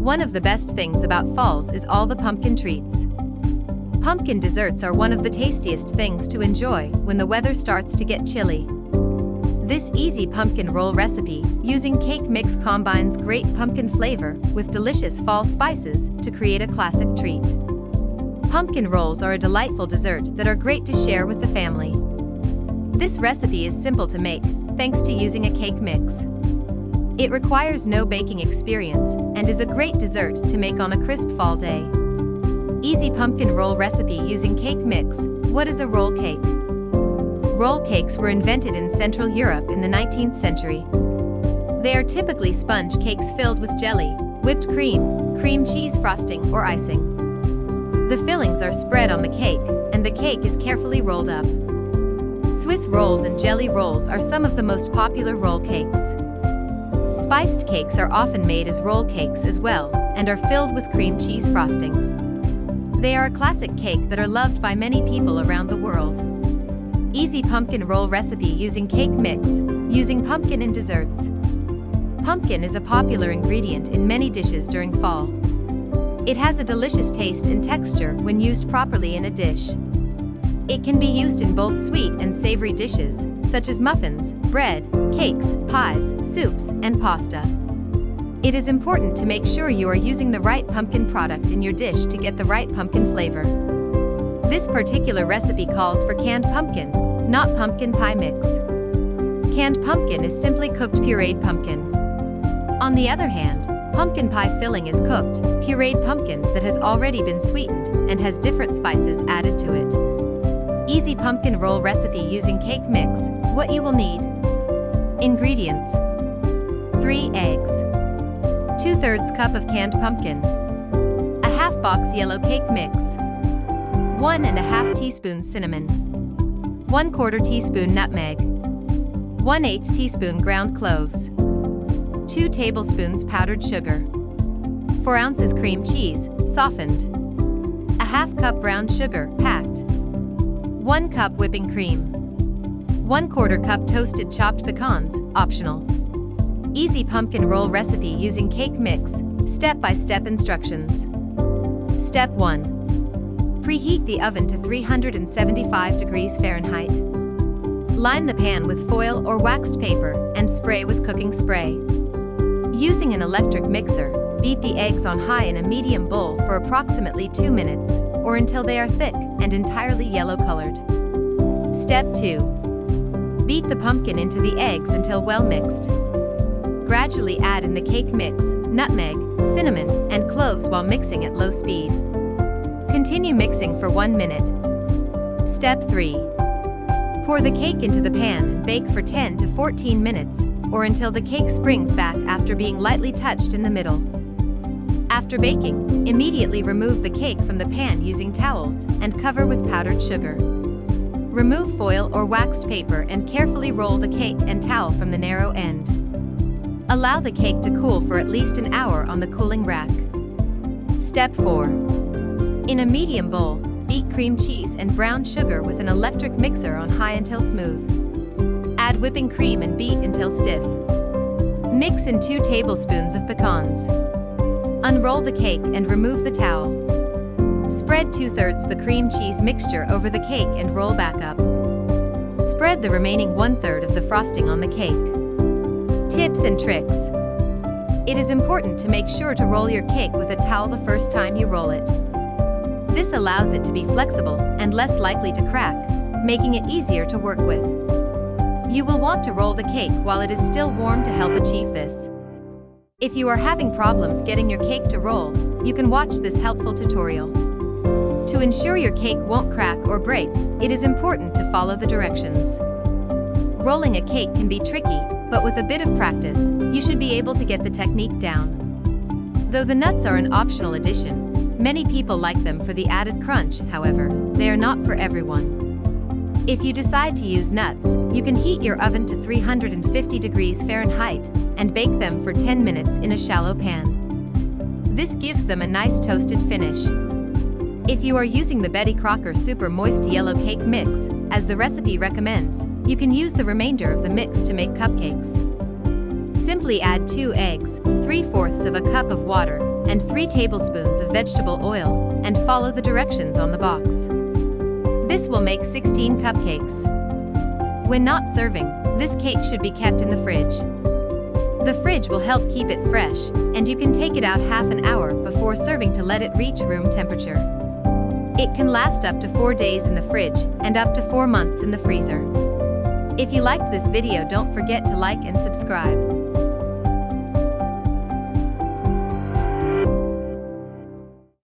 One of the best things about falls is all the pumpkin treats. Pumpkin desserts are one of the tastiest things to enjoy when the weather starts to get chilly. This easy pumpkin roll recipe using cake mix combines great pumpkin flavor with delicious fall spices to create a classic treat. Pumpkin rolls are a delightful dessert that are great to share with the family. This recipe is simple to make, thanks to using a cake mix. It requires no baking experience and is a great dessert to make on a crisp fall day. Easy pumpkin roll recipe using cake mix. What is a roll cake? Roll cakes were invented in Central Europe in the 19th century. They are typically sponge cakes filled with jelly, whipped cream, cream cheese frosting, or icing. The fillings are spread on the cake, and the cake is carefully rolled up. Swiss rolls and jelly rolls are some of the most popular roll cakes. Spiced cakes are often made as roll cakes as well, and are filled with cream cheese frosting. They are a classic cake that are loved by many people around the world. Easy pumpkin roll recipe using cake mix, using pumpkin in desserts. Pumpkin is a popular ingredient in many dishes during fall. It has a delicious taste and texture when used properly in a dish. It can be used in both sweet and savory dishes, such as muffins, bread, cakes, pies, soups, and pasta. It is important to make sure you are using the right pumpkin product in your dish to get the right pumpkin flavor. This particular recipe calls for canned pumpkin, not pumpkin pie mix. Canned pumpkin is simply cooked pureed pumpkin. On the other hand, pumpkin pie filling is cooked, pureed pumpkin that has already been sweetened and has different spices added to it. Easy pumpkin roll recipe using cake mix. What you will need. Ingredients: 3 eggs, 2/3 cup of canned pumpkin, a half box yellow cake mix, 1½ teaspoon cinnamon, 1/4 teaspoon nutmeg, 1/8 teaspoon ground cloves, 2 tablespoons powdered sugar, 4 ounces cream cheese, softened, a half cup brown sugar, packed, 1 cup whipping cream, 1/4 cup toasted chopped pecans, optional. Easy pumpkin roll recipe using cake mix, step-by-step instructions. Step 1. Preheat the oven to 375 degrees Fahrenheit. Line the pan with foil or waxed paper and spray with cooking spray. Using an electric mixer, beat the eggs on high in a medium bowl for approximately 2 minutes, or until they are thick and entirely yellow-colored. Step 2. Beat the pumpkin into the eggs until well mixed. Gradually add in the cake mix, nutmeg, cinnamon, and cloves while mixing at low speed. Continue mixing for 1 minute. Step 3. Pour the cake into the pan and bake for 10 to 14 minutes, or until the cake springs back after being lightly touched in the middle. After baking, immediately remove the cake from the pan using towels and cover with powdered sugar. Remove foil or waxed paper and carefully roll the cake and towel from the narrow end. Allow the cake to cool for at least an hour on the cooling rack. Step 4. In a medium bowl, beat cream cheese and brown sugar with an electric mixer on high until smooth. Add whipping cream and beat until stiff. Mix in 2 tablespoons of pecans. Unroll the cake and remove the towel. Spread 2/3 the cream cheese mixture over the cake and roll back up. Spread the remaining 1/3 of the frosting on the cake. Tips and tricks. It is important to make sure to roll your cake with a towel the first time you roll it. This allows it to be flexible and less likely to crack, making it easier to work with. You will want to roll the cake while it is still warm to help achieve this. If you are having problems getting your cake to roll, you can watch this helpful tutorial. To ensure your cake won't crack or break, it is important to follow the directions. Rolling a cake can be tricky, but with a bit of practice, you should be able to get the technique down. Though the nuts are an optional addition, many people like them for the added crunch. However, they are not for everyone. If you decide to use nuts, you can heat your oven to 350 degrees Fahrenheit and bake them for 10 minutes in a shallow pan. This gives them a nice toasted finish. If you are using the Betty Crocker Super Moist Yellow Cake Mix, as the recipe recommends, you can use the remainder of the mix to make cupcakes. Simply add 2 eggs, 3/4 of a cup of water, and 3 tablespoons of vegetable oil, and follow the directions on the box. This will make 16 cupcakes. When not serving, this cake should be kept in the fridge. The fridge will help keep it fresh, and you can take it out half an hour before serving to let it reach room temperature. It can last up to 4 days in the fridge and up to 4 months in the freezer. If you liked this video, don't forget to like and subscribe.